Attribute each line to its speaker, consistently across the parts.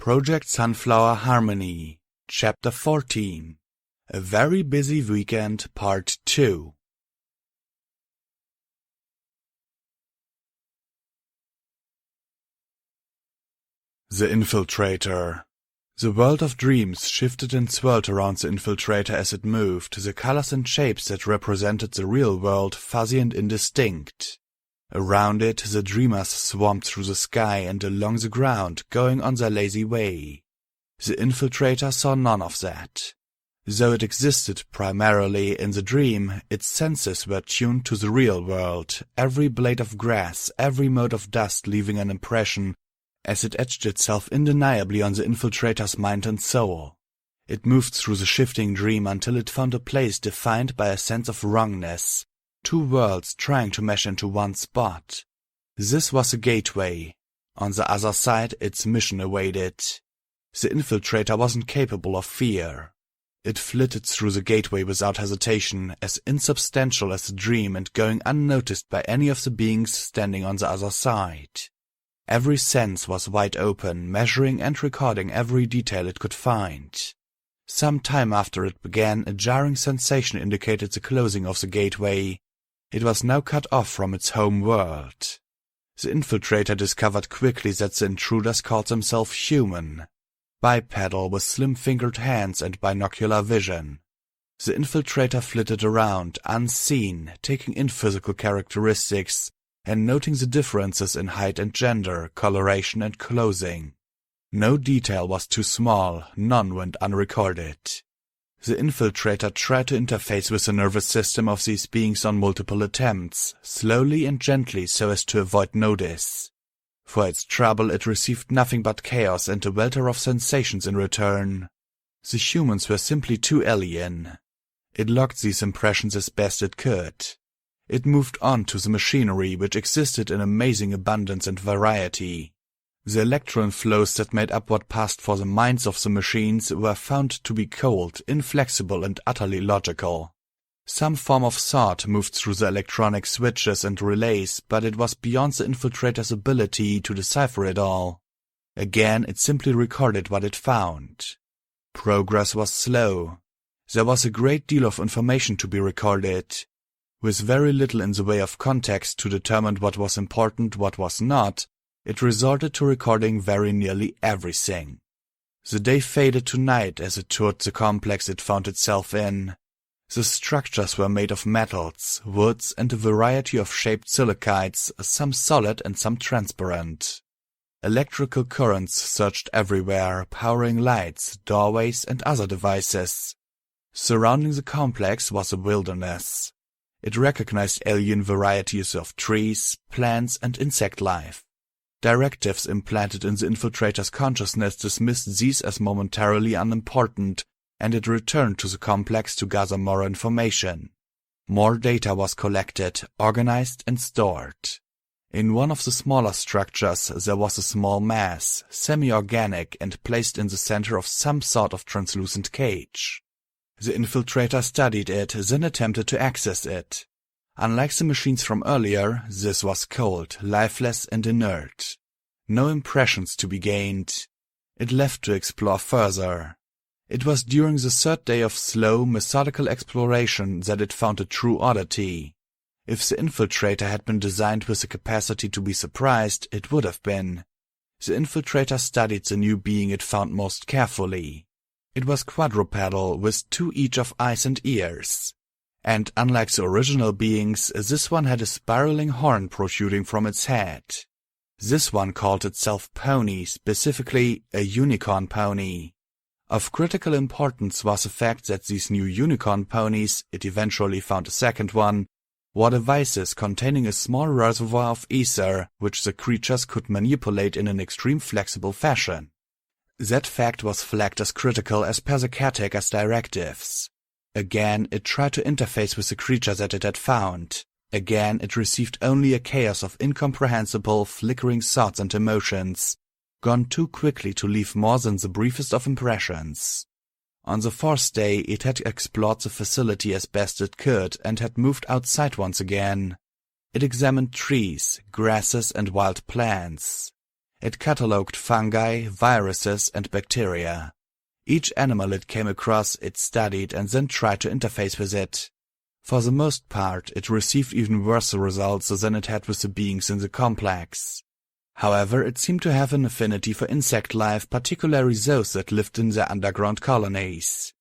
Speaker 1: Project Sunflower Harmony, Chapter 14, A Very Busy Weekend, Part 2. The Infiltrator. The world of dreams shifted and swirled around the Infiltrator as it moved, the colors and shapes that represented the real world fuzzy and indistinct. Around it, the dreamers swarmed through the sky and along the ground, going on their lazy way. The Infiltrator saw none of that. Though it existed primarily in the dream, its senses were tuned to the real world, every blade of grass, every mote of dust leaving an impression, as it etched itself undeniably on the Infiltrator's mind and soul. It moved through the shifting dream until it found a place defined by a sense of wrongness, two worlds trying to mesh into one spot. This was a gateway. On the other side, its mission awaited. The Infiltrator wasn't capable of fear. It flitted through the gateway without hesitation, as insubstantial as the dream and going unnoticed by any of the beings standing on the other side. Every sense was wide open, measuring and recording every detail it could find. Some time after it began, a jarring sensation indicated the closing of the gateway. It was now cut off from its home world. The Infiltrator discovered quickly that the intruders called themselves human, bipedal with slim-fingered hands and binocular vision. The Infiltrator flitted around, unseen, taking in physical characteristics and noting the differences in height and gender, coloration and clothing. No detail was too small, none went unrecorded. The Infiltrator tried to interface with the nervous system of these beings on multiple attempts, slowly and gently so as to avoid notice. For its trouble it received nothing but chaos and a welter of sensations in return. The humans were simply too alien. It logged these impressions as best it could. It moved on to the machinery, which existed in amazing abundance and variety. The electron flows that made up what passed for the minds of the machines were found to be cold, inflexible and utterly logical. Some form of thought moved through the electronic switches and relays, but it was beyond the Infiltrator's ability to decipher it all. Again, it simply recorded what it found. Progress was slow. There was a great deal of information to be recorded. With very little in the way of context to determine what was important, what was not, it resorted to recording very nearly everything. The day faded to night as it toured the complex it found itself in. The structures were made of metals, woods, and a variety of shaped silicates, some solid and some transparent. Electrical currents surged everywhere, powering lights, doorways, and other devices. Surrounding the complex was a wilderness. It recognized alien varieties of trees, plants, and insect life. Directives implanted in the Infiltrator's consciousness dismissed these as momentarily unimportant, and it returned to the complex to gather more information. More data was collected, organized, and stored. In one of the smaller structures there was a small mass, semi-organic and placed in the center of some sort of translucent cage. The Infiltrator studied it, then attempted to access it. Unlike the machines from earlier, this was cold, lifeless, and inert. No impressions to be gained. It left to explore further. It was during the third day of slow, methodical exploration that it found a true oddity. If the Infiltrator had been designed with the capacity to be surprised, it would have been. The Infiltrator studied the new being it found most carefully. It was quadrupedal, with two each of eyes and ears. And unlike the original beings, this one had a spiraling horn protruding from its head. This one called itself Pony, specifically a unicorn pony. Of critical importance was the fact that these new unicorn ponies, it eventually found a second one, were devices containing a small reservoir of ether, which the creatures could manipulate in an extreme flexible fashion. That fact was flagged as critical as per the caretaker's directives. Again, it tried to interface with the creature that it had found. Again, it received only a chaos of incomprehensible, flickering thoughts and emotions, gone too quickly to leave more than the briefest of impressions. On the fourth day, it had explored the facility as best it could and had moved outside once again. It examined trees, grasses, and wild plants. It catalogued fungi, viruses, and bacteria. Each animal it came across it studied and then tried to interface with it. For the most part, it received even worse results than it had with the beings in the complex. However, it seemed to have an affinity for insect life, particularly those that lived in their underground colonies.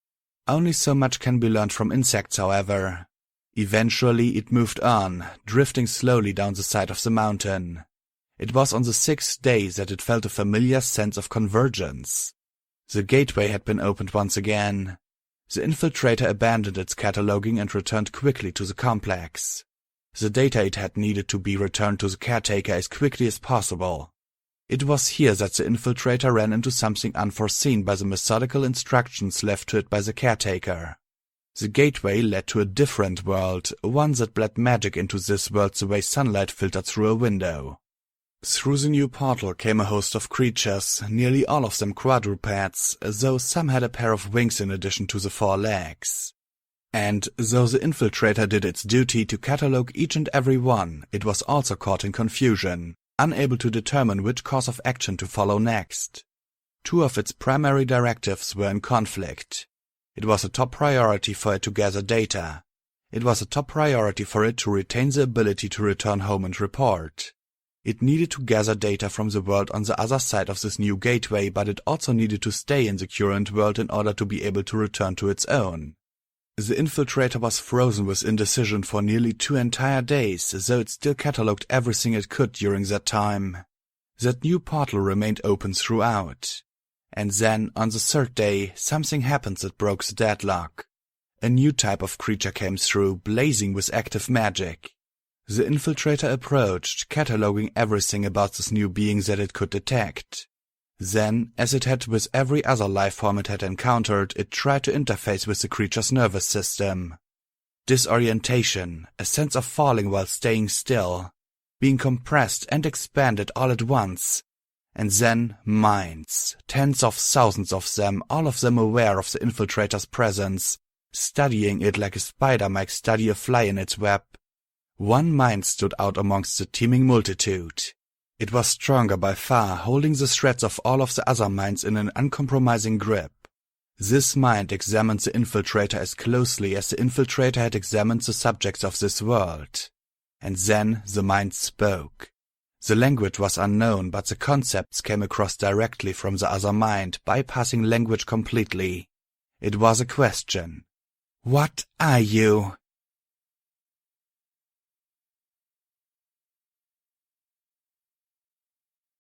Speaker 1: Only so much can be learned from insects, however. Eventually it moved on, drifting slowly down the side of the mountain. It was on the 6th day that it felt a familiar sense of convergence. The gateway had been opened once again. The infiltrator abandoned its cataloging and returned quickly to the complex. The data it had needed to be returned to the caretaker as quickly as possible. It was here that the infiltrator ran into something unforeseen by the methodical instructions left to it by the caretaker. The gateway led to a different world, one that bled magic into this world the way sunlight filtered through a window. Through the new portal came a host of creatures, nearly all of them quadrupeds, though some had a pair of wings in addition to the 4 legs. And though the infiltrator did its duty to catalogue each and every one, it was also caught in confusion, unable to determine which course of action to follow next. 2 of its primary directives were in conflict. It was a top priority for it to gather data. It was a top priority for it to retain the ability to return home and report. It needed to gather data from the world on the other side of this new gateway, but it also needed to stay in the current world in order to be able to return to its own. The infiltrator was frozen with indecision for nearly 2 entire days, though it still catalogued everything it could during that time. That new portal remained open throughout. And then, on the 3rd day, something happened that broke the deadlock. A new type of creature came through, blazing with active magic. The infiltrator approached, cataloguing everything about this new being that it could detect. Then, as it had with every other life form it had encountered, it tried to interface with the creature's nervous system. Disorientation, a sense of falling while staying still, being compressed and expanded all at once. And then minds, tens of thousands of them, all of them aware of the infiltrator's presence, studying it like a spider might study a fly in its web. One mind stood out amongst the teeming multitude. It was stronger by far, holding the threads of all of the other minds in an uncompromising grip. This mind examined the infiltrator as closely as the infiltrator had examined the subjects of this world. And then the mind spoke. The language was unknown, but the concepts came across directly from the other mind, bypassing language completely. It was a question. What are you?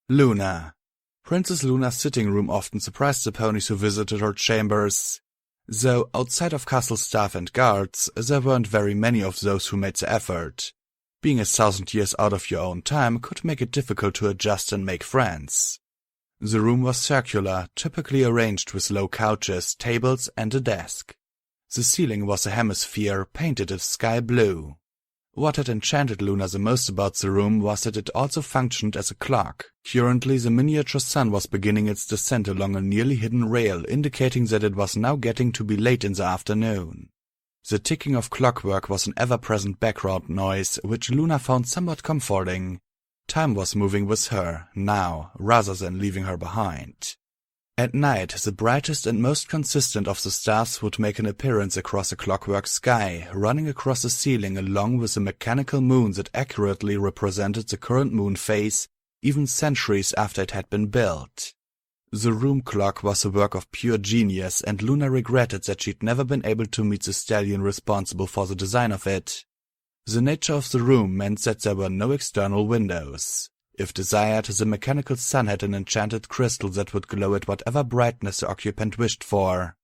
Speaker 1: Luna. Princess Luna's sitting room often surprised the ponies who visited her chambers. Though outside of castle staff and guards, there weren't very many of those who made the effort. Being 1,000 years out of your own time could make it difficult to adjust and make friends. The room was circular, typically arranged with low couches, tables, and a desk. The ceiling was a hemisphere, painted a sky blue. What had enchanted Luna the most about the room was that it also functioned as a clock. Currently, the miniature sun was beginning its descent along a nearly hidden rail, indicating that it was now getting to be late in the afternoon. The ticking of clockwork was an ever-present background noise, which Luna found somewhat comforting. Time was moving with her, now, rather than leaving her behind. At night, the brightest and most consistent of the stars would make an appearance across the clockwork sky, running across the ceiling along with a mechanical moon that accurately represented the current moon phase, even centuries after it had been built. The room clock was a work of pure genius, and Luna regretted that she'd never been able to meet the stallion responsible for the design of it. The nature of the room meant that there were no external windows. If desired, the mechanical sun had an enchanted crystal that would glow at whatever brightness the occupant wished for.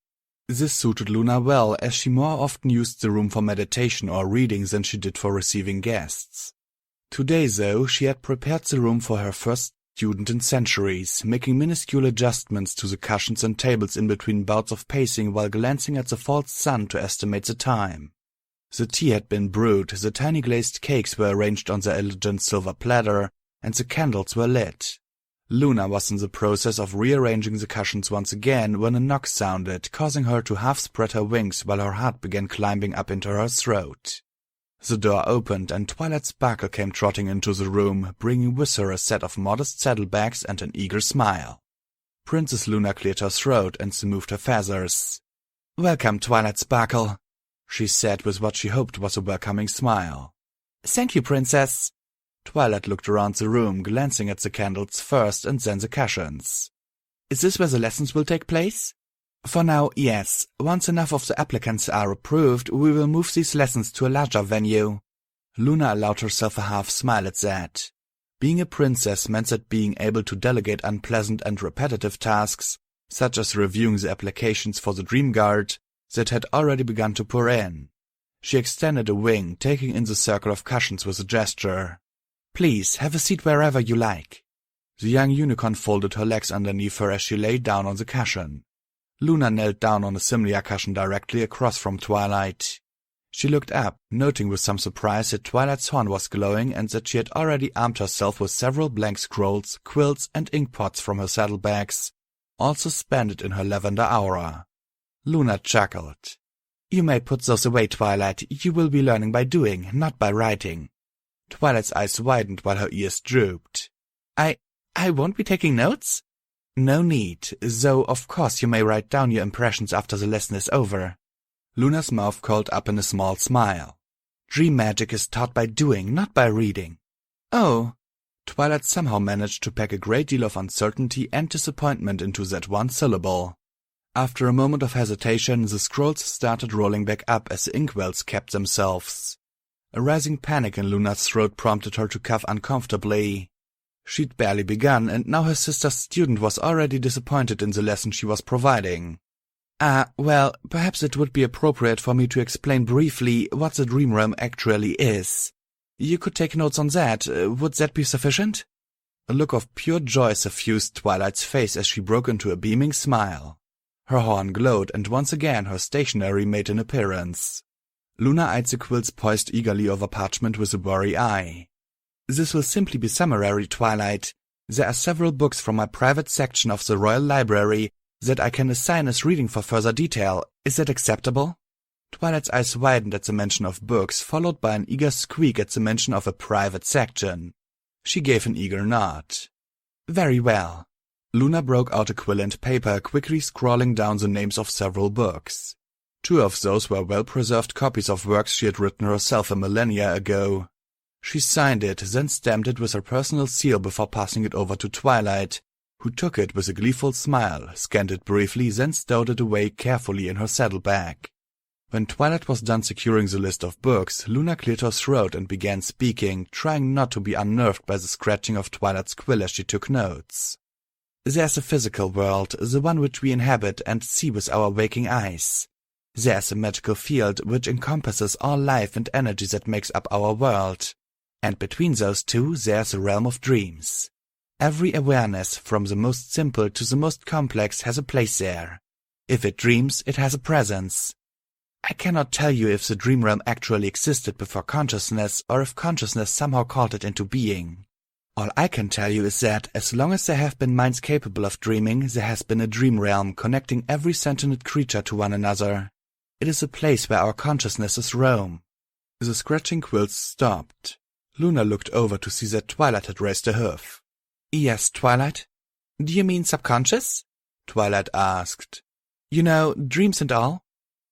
Speaker 1: This suited Luna well, as she more often used the room for meditation or reading than she did for receiving guests. Today, though, she had prepared the room for her first student in centuries, making minuscule adjustments to the cushions and tables in between bouts of pacing while glancing at the false sun to estimate the time. The tea had been brewed, the tiny glazed cakes were arranged on the elegant silver platter, and the candles were lit. Luna was in the process of rearranging the cushions once again when a knock sounded, causing her to half spread her wings while her heart began climbing up into her throat. The door opened and Twilight Sparkle came trotting into the room, bringing with her a set of modest saddlebags and an eager smile. Princess Luna cleared her throat and smoothed her feathers. "Welcome, Twilight Sparkle," she said with what she hoped was a welcoming smile. "Thank you, Princess." Twilight looked around the room, glancing at the candles first and then the cushions. "Is this where the lessons will take place?" "For now, yes. Once enough of the applicants are approved, we will move these lessons to a larger venue." Luna allowed herself a half smile at that. Being a princess meant that being able to delegate unpleasant and repetitive tasks, such as reviewing the applications for the Dream Guard, that had already begun to pour in. She extended a wing, taking in the circle of cushions with a gesture. "Please, have a seat wherever you like." The young unicorn folded her legs underneath her as she lay down on the cushion. Luna knelt down on a similar cushion directly across from Twilight. She looked up, noting with some surprise that Twilight's horn was glowing and that she had already armed herself with several blank scrolls, quills, and inkpots from her saddlebags, all suspended in her lavender aura. Luna chuckled. "You may put those away, Twilight. You will be learning by doing, not by writing." Twilight's eyes widened while her ears drooped. I won't be taking notes?" "No need, though of course you may write down your impressions after the lesson is over." Luna's mouth curled up in a small smile. "Dream magic is taught by doing, not by reading." "Oh." Twilight somehow managed to pack a great deal of uncertainty and disappointment into that one syllable. After a moment of hesitation, the scrolls started rolling back up as the inkwells kept themselves. A rising panic in Luna's throat prompted her to cough uncomfortably. She'd barely begun, and now her sister's student was already disappointed in the lesson she was providing. Well, perhaps it would be appropriate for me to explain briefly what the Dream Realm actually is. You could take notes on that. Would that be sufficient?" A look of pure joy suffused Twilight's face as she broke into a beaming smile. Her horn glowed, and once again her stationery made an appearance. Luna eyed the quills poised eagerly over parchment with a wary eye. "This will simply be summary, Twilight. There are several books from my private section of the Royal Library that I can assign as reading for further detail. Is that acceptable?" Twilight's eyes widened at the mention of books, followed by an eager squeak at the mention of a private section. She gave an eager nod. "Very well." Luna broke out a quill and paper, quickly scrawling down the names of several books. 2 of those were well-preserved copies of works she had written herself a millennia ago. She signed it, then stamped it with her personal seal before passing it over to Twilight, who took it with a gleeful smile, scanned it briefly, then stowed it away carefully in her saddlebag. When Twilight was done securing the list of books, Luna cleared her throat and began speaking, trying not to be unnerved by the scratching of Twilight's quill as she took notes. "There's a physical world, the one which we inhabit and see with our waking eyes. There's a magical field which encompasses all life and energy that makes up our world. And between those two, there's a realm of dreams. Every awareness, from the most simple to the most complex, has a place there. If it dreams, it has a presence. I cannot tell you if the dream realm actually existed before consciousness, or if consciousness somehow called it into being. All I can tell you is that, as long as there have been minds capable of dreaming, there has been a dream realm connecting every sentient creature to one another. It is a place where our consciousnesses roam." The scratching quills stopped. Luna looked over to see that Twilight had raised a hoof. "Yes, Twilight?" "Do you mean subconscious?" Twilight asked. "You know, dreams and all?"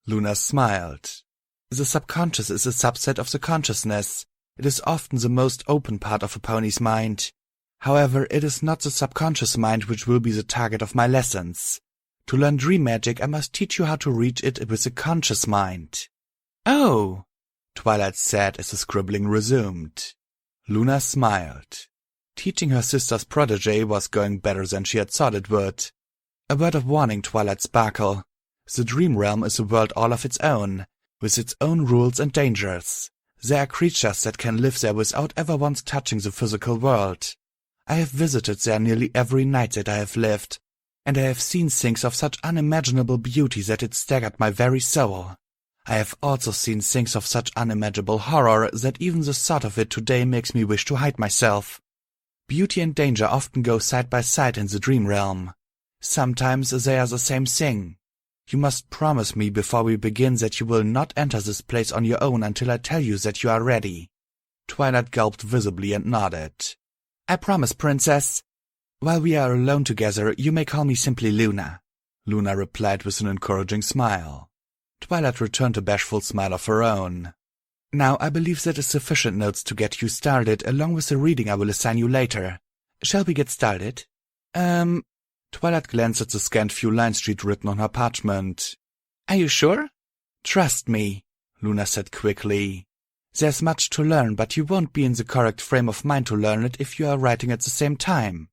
Speaker 1: Luna smiled. "The subconscious is a subset of the consciousness. It is often the most open part of a pony's mind. However, it is not the subconscious mind which will be the target of my lessons. To learn dream magic, I must teach you how to reach it with the conscious mind." "Oh!" Twilight said as the scribbling resumed. Luna smiled. Teaching her sister's protege was going better than she had thought it would. "A word of warning, Twilight Sparkle. The dream realm is a world all of its own, with its own rules and dangers. There are creatures that can live there without ever once touching the physical world. I have visited there nearly every night that I have lived, and I have seen things of such unimaginable beauty that it staggered my very soul. I have also seen things of such unimaginable horror that even the thought of it today makes me wish to hide myself. Beauty and danger often go side by side in the dream realm. Sometimes they are the same thing. You must promise me before we begin that you will not enter this place on your own until I tell you that you are ready." Twilight gulped visibly and nodded. "I promise, Princess." "While we are alone together, you may call me simply Luna," Luna replied with an encouraging smile. Twilight returned a bashful smile of her own. "Now, I believe that is sufficient notes to get you started, along with the reading I will assign you later. Shall we get started?" Twilight glanced at the scant few lines she'd written on her parchment. "Are you sure?" "Trust me," Luna said quickly. "There's much to learn, but you won't be in the correct frame of mind to learn it if you are writing at the same time."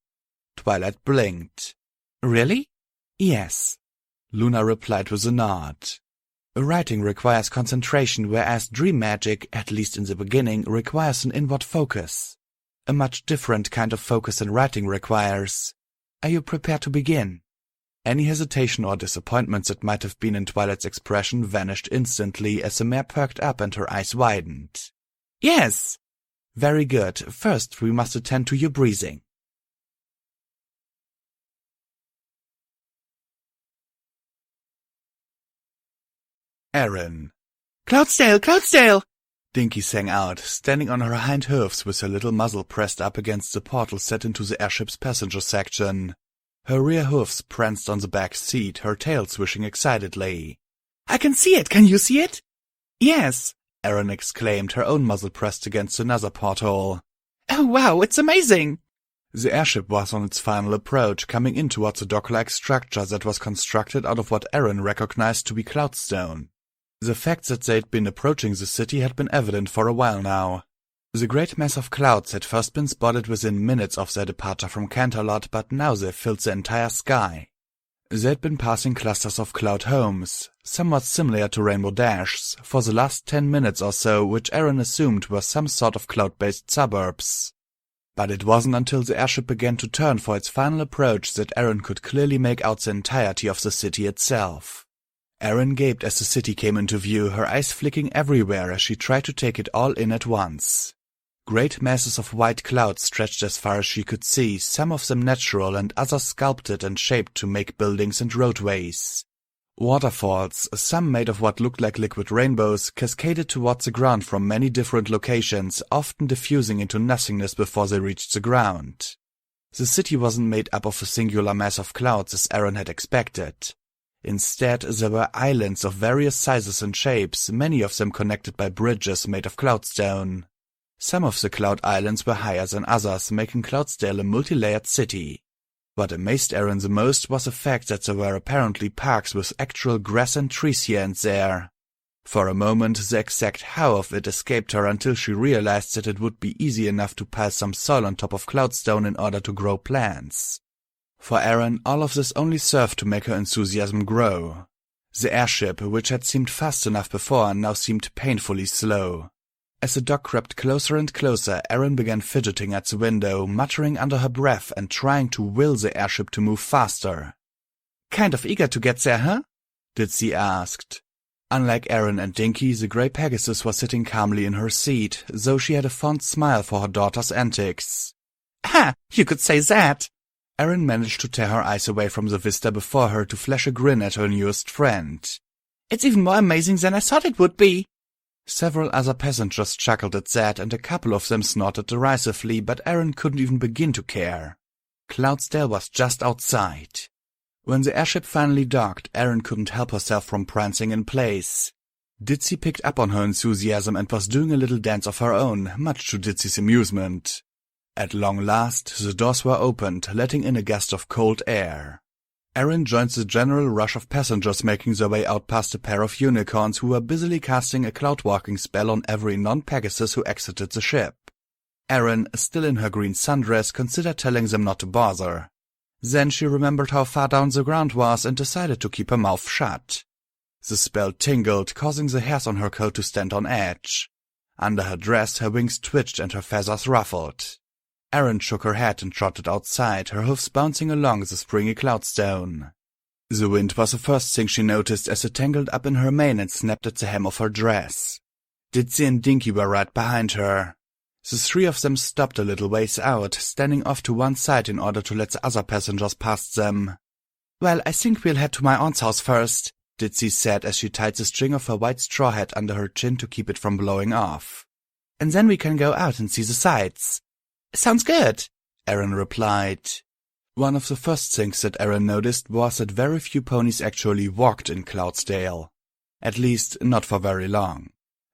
Speaker 1: Twilight blinked. "Really?" "Yes," Luna replied with a nod. "Writing requires concentration, whereas dream magic, at least in the beginning, requires an inward focus. A much different kind of focus than writing requires. Are you prepared to begin?" Any hesitation or disappointment that might have been in Twilight's expression vanished instantly as the mare perked up and her eyes widened. "Yes!" "Very good. First, we must attend to your breathing." Erin. "Cloudsdale! Cloudsdale!" Dinky sang out, standing on her hind hooves with her little muzzle pressed up against the portal set into the airship's passenger section. Her rear hooves pranced on the back seat, her tail swishing excitedly. "I can see it! Can you see it?" "Yes," Erin exclaimed, her own muzzle pressed against another porthole. "Oh wow, it's amazing!" The airship was on its final approach, coming in towards a dock-like structure that was constructed out of what Erin recognized to be cloudstone. The fact that they'd been approaching the city had been evident for a while now. The great mass of clouds had first been spotted within minutes of their departure from Canterlot, but now they filled the entire sky. They'd been passing clusters of cloud homes, somewhat similar to Rainbow Dash's, for the last 10 minutes or so, which Erin assumed were some sort of cloud-based suburbs. But it wasn't until the airship began to turn for its final approach that Erin could clearly make out the entirety of the city itself. Erin gaped as the city came into view, her eyes flicking everywhere as she tried to take it all in at once. Great masses of white clouds stretched as far as she could see, some of them natural and others sculpted and shaped to make buildings and roadways. Waterfalls, some made of what looked like liquid rainbows, cascaded towards the ground from many different locations, often diffusing into nothingness before they reached the ground. The city wasn't made up of a singular mass of clouds as Erin had expected. Instead, there were islands of various sizes and shapes, many of them connected by bridges made of cloudstone. Some of the cloud islands were higher than others, making Cloudsdale a multi-layered city. What amazed Erin the most was the fact that there were apparently parks with actual grass and trees here and there. For a moment, the exact how of it escaped her until she realized that it would be easy enough to pile some soil on top of cloudstone in order to grow plants. For Erin, all of this only served to make her enthusiasm grow. The airship, which had seemed fast enough before, now seemed painfully slow. As the dock crept closer and closer, Erin began fidgeting at the window, muttering under her breath and trying to will the airship to move faster. "Kind of eager to get there, huh?" Ditsy asked. Unlike Erin and Dinky, the grey Pegasus was sitting calmly in her seat, though she had a fond smile for her daughter's antics. "Ha! You could say that!" Erin managed to tear her eyes away from the vista before her to flash a grin at her newest friend. "It's even more amazing than I thought it would be." Several other passengers chuckled at that, and a couple of them snorted derisively, but Erin couldn't even begin to care. Cloudsdale was just outside. When the airship finally docked, Erin couldn't help herself from prancing in place. Ditsy picked up on her enthusiasm and was doing a little dance of her own, much to Ditsy's amusement. At long last, the doors were opened, letting in a gust of cold air. Erin joined the general rush of passengers making their way out past a pair of unicorns who were busily casting a cloud-walking spell on every non-Pegasus who exited the ship. Erin, still in her green sundress, considered telling them not to bother. Then she remembered how far down the ground was and decided to keep her mouth shut. The spell tingled, causing the hairs on her coat to stand on edge. Under her dress, her wings twitched and her feathers ruffled. Erin shook her head and trotted outside, her hoofs bouncing along the springy cloudstone. The wind was the first thing she noticed as it tangled up in her mane and snapped at the hem of her dress. Ditsy and Dinky were right behind her. The three of them stopped a little ways out, standing off to one side in order to let the other passengers past them. "Well, I think we'll head to my aunt's house first," Ditsy said as she tied the string of her white straw hat under her chin to keep it from blowing off. "And then we can go out and see the sights." "Sounds good," Aaron replied. One of the first things that Aaron noticed was that very few ponies actually walked in Cloudsdale. At least, not for very long.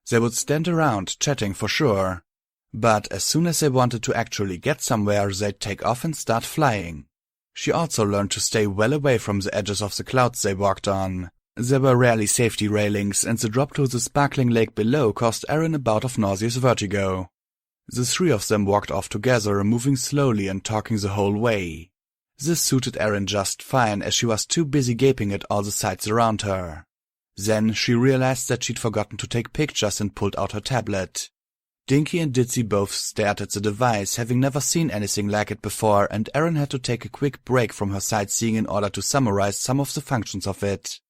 Speaker 1: They would stand around, chatting for sure. But as soon as they wanted to actually get somewhere, they'd take off and start flying. She also learned to stay well away from the edges of the clouds they walked on. There were rarely safety railings, and the drop to the sparkling lake below caused Aaron a bout of nauseous vertigo. The three of them walked off together, moving slowly and talking the whole way. This suited Aaron just fine, as she was too busy gaping at all the sights around her. Then she realized that she'd forgotten to take pictures and pulled out her tablet. Dinky and Ditsy both stared at the device, having never seen anything like it before, and Aaron had to take a quick break from her sightseeing in order to summarize some of the functions of it.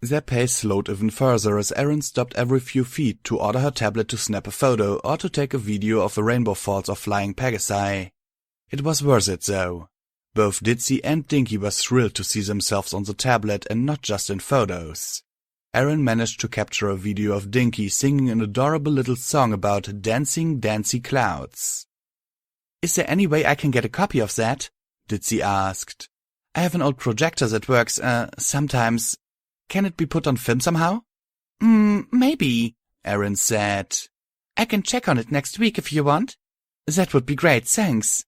Speaker 1: Their pace slowed even further as Aaron stopped every few feet to order her tablet to snap a photo or to take a video of the rainbow falls or flying pegasi. It was worth it, though. Both Ditsy and Dinky were thrilled to see themselves on the tablet and not just in photos. Aaron managed to capture a video of Dinky singing an adorable little song about dancing, dancy clouds. "Is there any way I can get a copy of that?" Ditsy asked. "I have an old projector that works, sometimes. Can it be put on film somehow?" Maybe," Aaron said. "I can check on it next week if you want." "That would be great, thanks."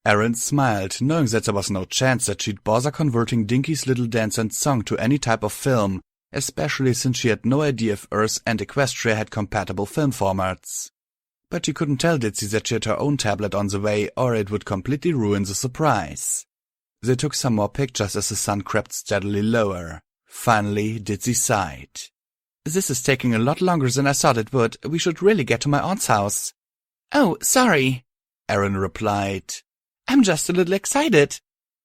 Speaker 1: Aaron smiled, knowing that there was no chance that she'd bother converting Dinky's little dance and song to any type of film, especially since she had no idea if Earth and Equestria had compatible film formats. But she couldn't tell Ditsy that she had her own tablet on the way, or it would completely ruin the surprise. They took some more pictures as the sun crept steadily lower. Finally, Ditsy sighed. "This is taking a lot longer than I thought it would. We should really get to my aunt's house." "Oh, sorry," Aaron replied. "I'm just a little excited."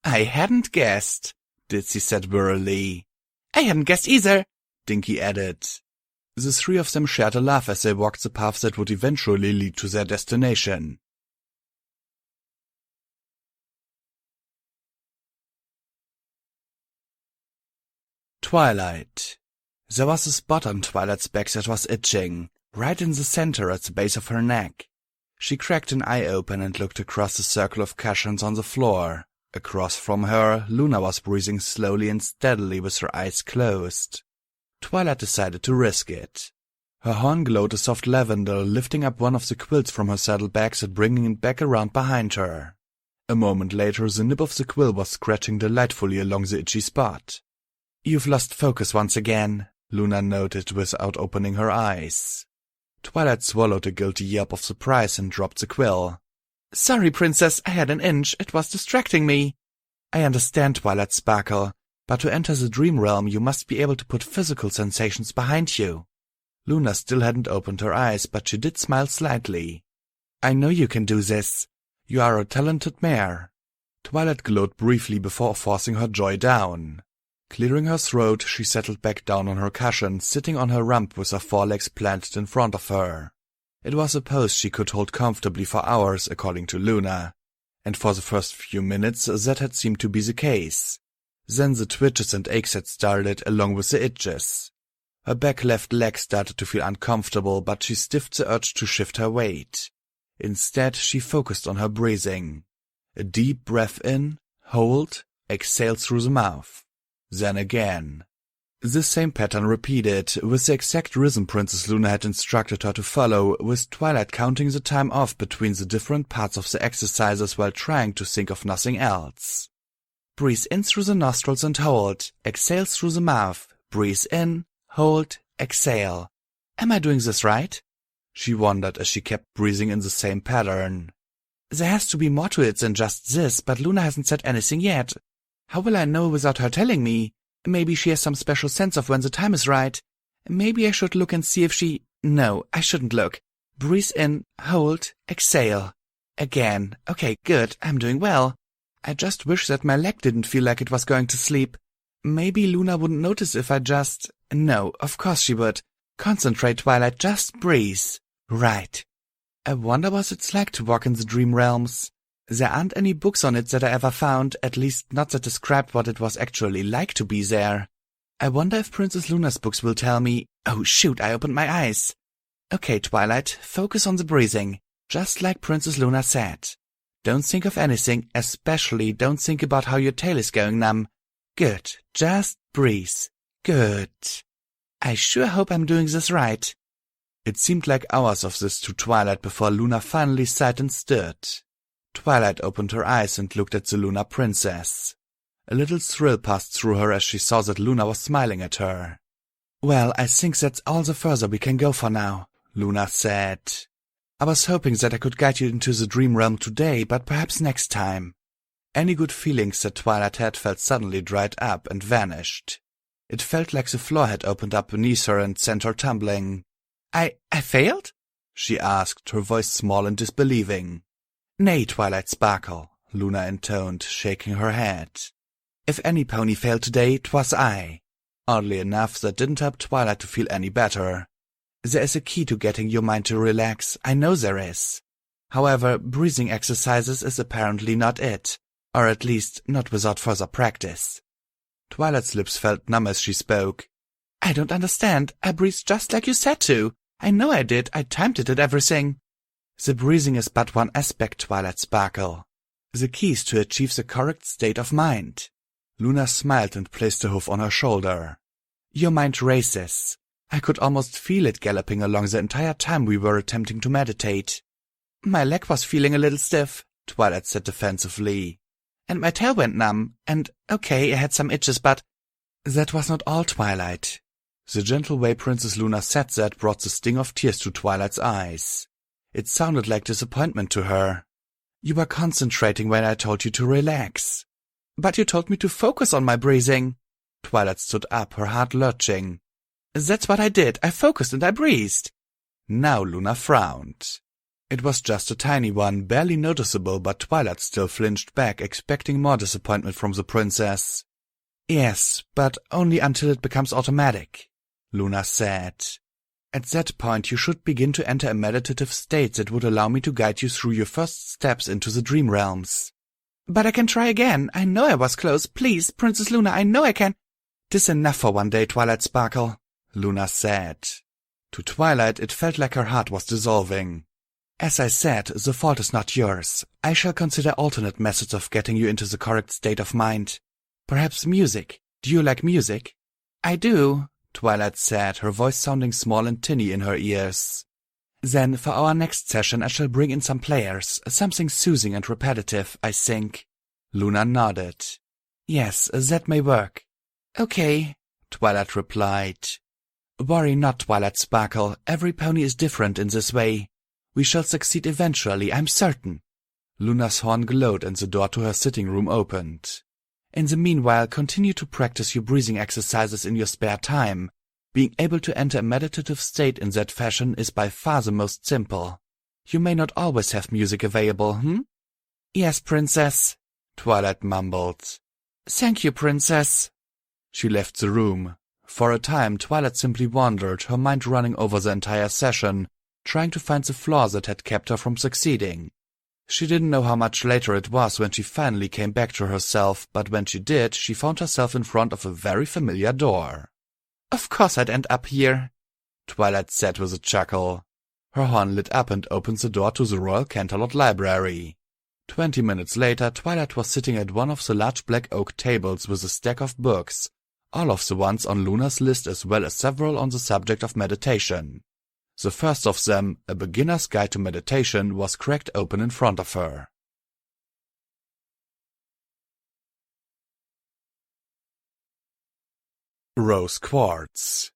Speaker 1: "I hadn't guessed," Ditsy said wearily. "I hadn't guessed either," Dinky added. The three of them shared a laugh as they walked the path that would eventually lead to their destination. Twilight. There was a spot on Twilight's back that was itching, right in the center at the base of her neck. She cracked an eye open and looked across the circle of cushions on the floor. Across from her, Luna was breathing slowly and steadily with her eyes closed. Twilight decided to risk it. Her horn glowed a soft lavender, lifting up one of the quills from her saddlebags and bringing it back around behind her. A moment later, the nib of the quill was scratching delightfully along the itchy spot. "You've lost focus once again," Luna noted without opening her eyes. Twilight swallowed a guilty yelp of surprise and dropped the quill. "Sorry, Princess, I had an inch. It was distracting me." "I understand, Twilight Sparkle, but to enter the dream realm you must be able to put physical sensations behind you." Luna still hadn't opened her eyes, but she did smile slightly. "I know you can do this. You are a talented mare." Twilight glowed briefly before forcing her joy down. Clearing her throat, she settled back down on her cushion, sitting on her rump with her forelegs planted in front of her. It was a pose she could hold comfortably for hours, according to Luna, and for the first few minutes that had seemed to be the case. Then the twitches and aches had started, along with the itches. Her back left leg started to feel uncomfortable, but she stiffed the urge to shift her weight. Instead, she focused on her breathing. A deep breath in, hold, exhale through the mouth. Then again. This same pattern repeated, with the exact rhythm Princess Luna had instructed her to follow, with Twilight counting the time off between the different parts of the exercises while trying to think of nothing else. Breathe in through the nostrils and hold. Exhale through the mouth. Breathe in, hold, exhale. Am I doing this right? She wondered as she kept breathing in the same pattern. There has to be more to it than just this, but Luna hasn't said anything yet. How will I know without her telling me? Maybe she has some special sense of when the time is right. Maybe I should look and see if she... No, I shouldn't look. Breathe in, hold, exhale. Again. Okay, good, I'm doing well. I just wish that my leg didn't feel like it was going to sleep. Maybe Luna wouldn't notice if I just... No, of course she would. Concentrate, Twilight, just breathe. Right. I wonder what it's like to walk in the dream realms. There aren't any books on it that I ever found, at least not that described what it was actually like to be there. I wonder if Princess Luna's books will tell me— Oh shoot, I opened my eyes. Okay, Twilight, focus on the breathing, just like Princess Luna said. Don't think of anything, especially don't think about how your tail is going numb. Good, just breathe. Good. I sure hope I'm doing this right. It seemed like hours of this to Twilight before Luna finally sighed and stood. Twilight opened her eyes and looked at the Lunar Princess. A little thrill passed through her as she saw that Luna was smiling at her. Well, I think that's all the further we can go for now, Luna said. I was hoping that I could guide you into the dream realm today, but perhaps next time. Any good feelings that Twilight had felt suddenly dried up and vanished. It felt like the floor had opened up beneath her and sent her tumbling. I failed? She asked, her voice small and disbelieving. Nay, Twilight Sparkle, Luna intoned, shaking her head. If any pony failed today, 'twas I. Oddly enough, that didn't help Twilight to feel any better. There is a key to getting your mind to relax, I know there is. However, breathing exercises is apparently not it, or at least not without further practice. Twilight's lips felt numb as she spoke. I don't understand. I breathed just like you said to. I know I did. I timed it and everything. The breathing is but one aspect, Twilight Sparkle. The key is to achieve the correct state of mind. Luna smiled and placed a hoof on her shoulder. Your mind races. I could almost feel it galloping along the entire time we were attempting to meditate. My leg was feeling a little stiff, Twilight said defensively. And my tail went numb, and okay, I had some itches, but— That was not all, Twilight. The gentle way Princess Luna said that brought the sting of tears to Twilight's eyes. It sounded like disappointment to her. You were concentrating when I told you to relax. But you told me to focus on my breathing. Twilight stood up, her heart lurching. That's what I did. I focused and I breathed. Now Luna frowned. It was just a tiny one, barely noticeable, but Twilight still flinched back, expecting more disappointment from the princess. Yes, but only until it becomes automatic, Luna said. At that point you should begin to enter a meditative state that would allow me to guide you through your first steps into the dream realms. But I can try again. I know I was close. Please, Princess Luna, I know I can. 'Tis enough for one day, Twilight Sparkle, Luna said. To Twilight it felt like her heart was dissolving. As I said, the fault is not yours. I shall consider alternate methods of getting you into the correct state of mind. Perhaps music. Do you like music? I do, Twilight said, her voice sounding small and tinny in her ears. Then for our next session I shall bring in some players, something soothing and repetitive, I think. Luna nodded. Yes, that may work. Okay, Twilight replied. Worry not, Twilight Sparkle. Every pony is different in this way. We shall succeed eventually, I'm certain. Luna's horn glowed and the door to her sitting room opened. In the meanwhile, continue to practice your breathing exercises in your spare time. Being able to enter a meditative state in that fashion is by far the most simple. You may not always have music available, Yes, Princess, Twilight mumbled. Thank you, Princess. She left the room. For a time, Twilight simply wandered, her mind running over the entire session, trying to find the flaw that had kept her from succeeding. She didn't know how much later it was when she finally came back to herself, but when she did, she found herself in front of a very familiar door. Of course I'd end up here, Twilight said with a chuckle. Her horn lit up and opened the door to the Royal Canterlot Library. 20 minutes later, Twilight was sitting at one of the large black oak tables with a stack of books, all of the ones on Luna's list as well as several on the subject of meditation. The first of them, A Beginner's Guide to Meditation, was cracked open in front of her. Rose Quartz.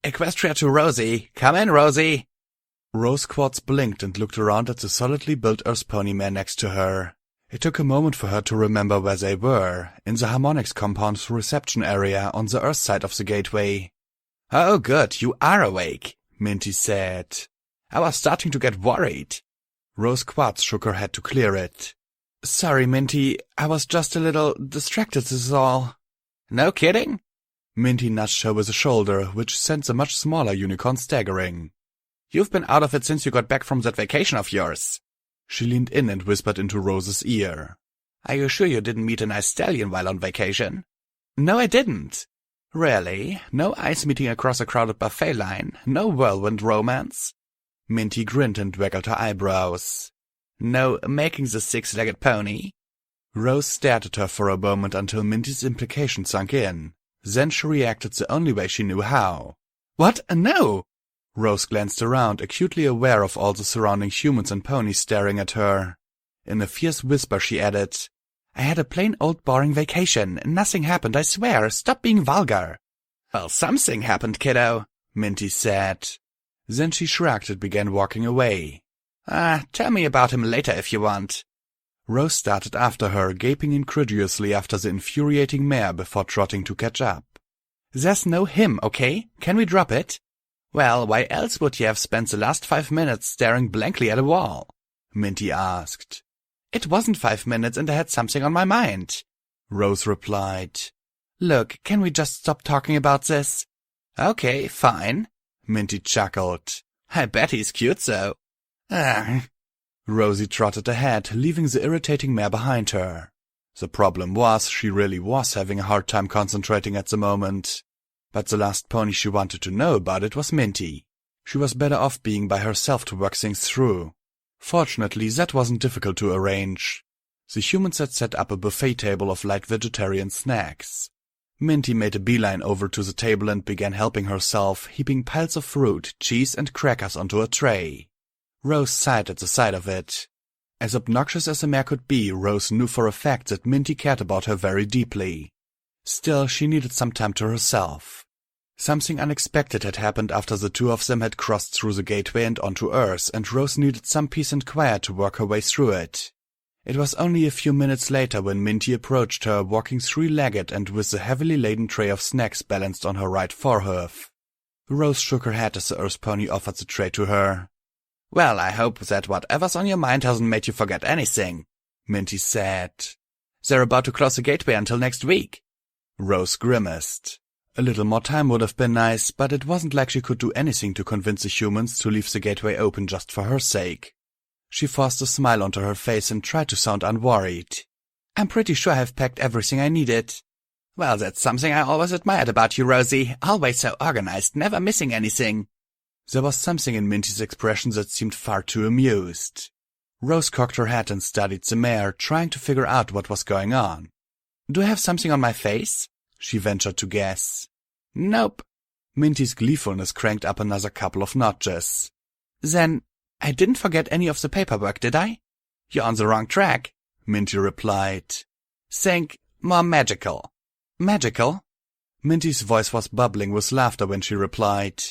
Speaker 1: Equestria to Rosie. Come in, Rosie. Rose Quartz blinked and looked around at the solidly built Earth pony man next to her. It took a moment for her to remember where they were, in the Harmonics compound's reception area on the Earth side of the gateway. Oh good, you are awake, Minty said. I was starting to get worried. Rose Quartz shook her head to clear it. Sorry, Minty, I was just a little distracted, this is all. No kidding? Minty nudged her with a shoulder, which sent the much smaller unicorn staggering. You've been out of it since you got back from that vacation of yours. She leaned in and whispered into Rose's ear. Are you sure you didn't meet a nice stallion while on vacation? No, I didn't. Really? No ice meeting across a crowded buffet line? No whirlwind romance? Minty grinned and waggled her eyebrows. No making the six-legged pony? Rose stared at her for a moment until Minty's implication sunk in. Then she reacted the only way she knew how. What? No! Rose glanced around, acutely aware of all the surrounding humans and ponies staring at her. In a fierce whisper she added, I had a plain old boring vacation. Nothing happened, I swear. Stop being vulgar. Well, something happened, kiddo, Minty said. Then she shrugged and began walking away. Tell me about him later if you want. Rose started after her, gaping incredulously after the infuriating mare before trotting to catch up. There's no him, okay? Can we drop it? Well, why else would you have spent the last 5 minutes staring blankly at a wall? Minty asked. It wasn't 5 minutes and I had something on my mind, Rose replied. Look, can we just stop talking about this? Okay, fine, Minty chuckled. I bet he's cute though. Rosie trotted ahead, leaving the irritating mare behind her. The problem was, she really was having a hard time concentrating at the moment. But the last pony she wanted to know about it was Minty. She was better off being by herself to work things through. Fortunately, that wasn't difficult to arrange. The humans had set up a buffet table of light vegetarian snacks. Minty made a beeline over to the table and began helping herself, heaping piles of fruit, cheese and crackers onto a tray. Rose sighed at the sight of it. As obnoxious as the mare could be, Rose knew for a fact that Minty cared about her very deeply. Still, she needed some time to herself. Something unexpected had happened after the two of them had crossed through the gateway and onto Earth, and Rose needed some peace and quiet to work her way through it. It was only a few minutes later when Minty approached her, walking three-legged and with the heavily laden tray of snacks balanced on her right forehoof. Rose shook her head as the Earth pony offered the tray to her. Well, I hope that whatever's on your mind hasn't made you forget anything, Minty said. They're about to close the gateway until next week. Rose grimaced. A little more time would have been nice, but it wasn't like she could do anything to convince the humans to leave the gateway open just for her sake. She forced a smile onto her face and tried to sound unworried. I'm pretty sure I've packed everything I needed. Well, that's something I always admired about you, Rosie. Always so organized, never missing anything. There was something in Minty's expression that seemed far too amused. Rose cocked her head and studied the mare, trying to figure out what was going on. Do I have something on my face? She ventured to guess. Nope. Minty's gleefulness cranked up another couple of notches. Then, I didn't forget any of the paperwork, did I? You're on the wrong track, Minty replied. Think more magical. Magical? Minty's voice was bubbling with laughter when she replied.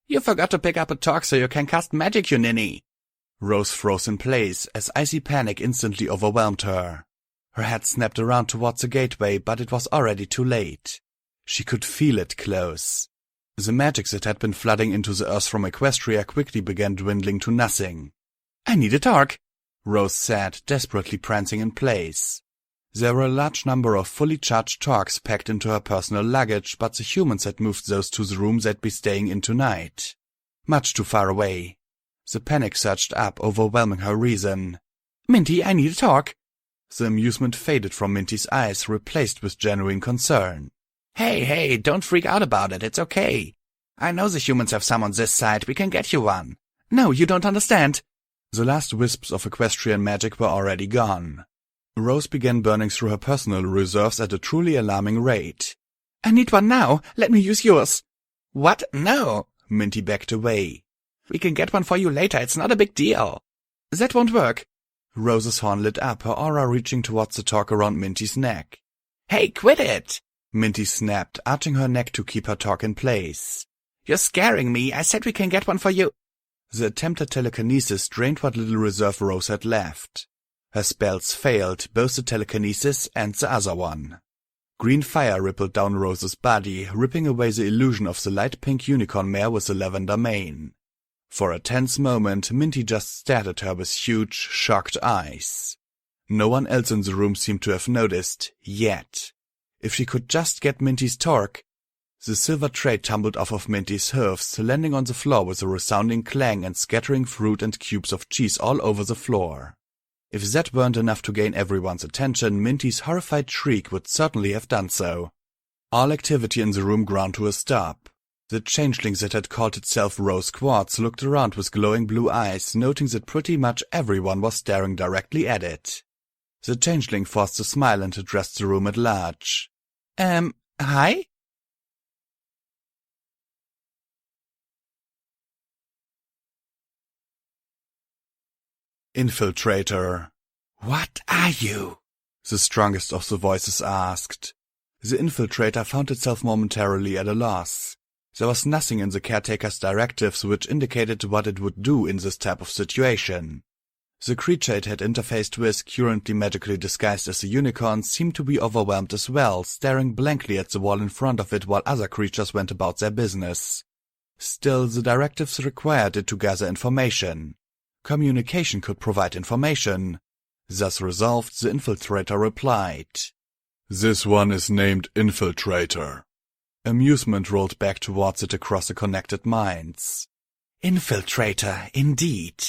Speaker 1: You forgot to pick up a torque so you can cast magic, you ninny. Rose froze in place as icy panic instantly overwhelmed her. Her head snapped around towards the gateway, but it was already too late. She could feel it close. The magic that had been flooding into the earth from Equestria quickly began dwindling to nothing. I need a torque, Rose said, desperately prancing in place. There were a large number of fully charged torques packed into her personal luggage, but the humans had moved those to the room they'd be staying in tonight. Much too far away. The panic surged up, overwhelming her reason. Minty, I need a torque. The amusement faded from Minty's eyes, replaced with genuine concern. Hey, don't freak out about it, it's okay. I know the humans have some on this side, we can get you one. No, you don't understand. The last wisps of equestrian magic were already gone. Rose began burning through her personal reserves at a truly alarming rate. I need one now, let me use yours. What? No, Minty backed away. We can get one for you later, it's not a big deal. That won't work. Rose's horn lit up, her aura reaching towards the torque around Minty's neck. Hey, quit it! Minty snapped, arching her neck to keep her torque in place. You're scaring me, I said we can get one for you. The attempt at telekinesis drained what little reserve Rose had left. Her spells failed, both the telekinesis and the other one. Green fire rippled down Rose's body, ripping away the illusion of the light pink unicorn mare with the lavender mane. For a tense moment, Minty just stared at her with huge, shocked eyes. No one else in the room seemed to have noticed, yet. If she could just get Minty's torque. The silver tray tumbled off of Minty's hooves, landing on the floor with a resounding clang and scattering fruit and cubes of cheese all over the floor. If that weren't enough to gain everyone's attention, Minty's horrified shriek would certainly have done so. All activity in the room ground to a stop. The changeling that had called itself Rose Quartz looked around with glowing blue eyes, noting that pretty much everyone was staring directly at it. The changeling forced a smile and addressed the room at large. Hi? Infiltrator. What are you? The strongest of the voices asked. The infiltrator found itself momentarily at a loss. There was nothing in the caretaker's directives which indicated what it would do in this type of situation. The creature it had interfaced with, currently magically disguised as a unicorn, seemed to be overwhelmed as well, staring blankly at the wall in front of it while other creatures went about their business. Still, the directives required it to gather information. Communication could provide information. Thus resolved, the infiltrator replied. This one is named Infiltrator. Amusement rolled back towards it across the connected minds. Infiltrator, indeed.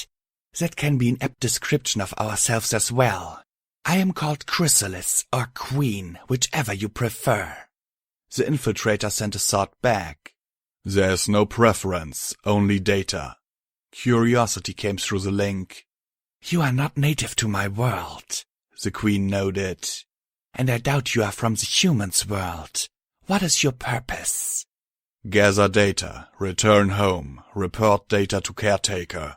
Speaker 1: That can be an apt description of ourselves as well. I am called Chrysalis, or Queen, whichever you prefer. The infiltrator sent a thought back. There's no preference, only data. Curiosity came through the link. You are not native to my world, the Queen noted. And I doubt you are from the humans' world. What is your purpose? Gather data, return home, report data to caretaker.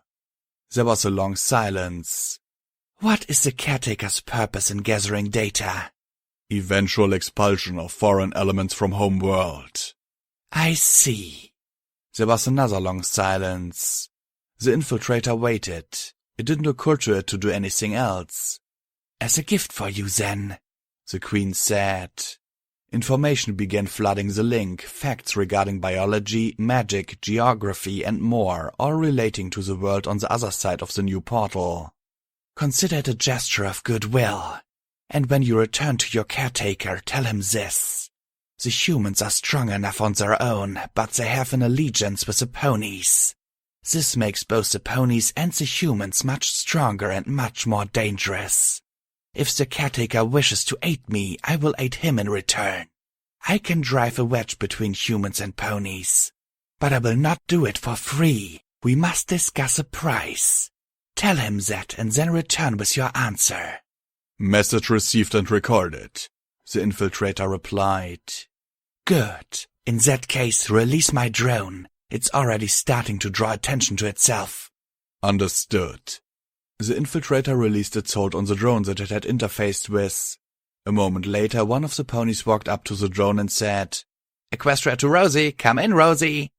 Speaker 1: There was a long silence. What is the caretaker's purpose in gathering data? Eventual expulsion of foreign elements from home world. I see. There was another long silence. The infiltrator waited. It didn't occur to it to do anything else. As a gift for you, then, the Queen said. Information began flooding the link, facts regarding biology, magic, geography, and more, all relating to the world on the other side of the new portal. Consider it a gesture of goodwill. And when you return to your caretaker, tell him this. The humans are strong enough on their own, but they have an allegiance with the ponies. This makes both the ponies and the humans much stronger and much more dangerous. If the caretaker wishes to aid me, I will aid him in return. I can drive a wedge between humans and ponies. But I will not do it for free. We must discuss a price. Tell him that and then return with your answer. Message received and recorded, the infiltrator replied. Good. In that case, release my drone. It's already starting to draw attention to itself. Understood. The infiltrator released its hold on the drone that it had interfaced with. A moment later, one of the ponies walked up to the drone and said, Equestria to Rosie, come in, Rosie.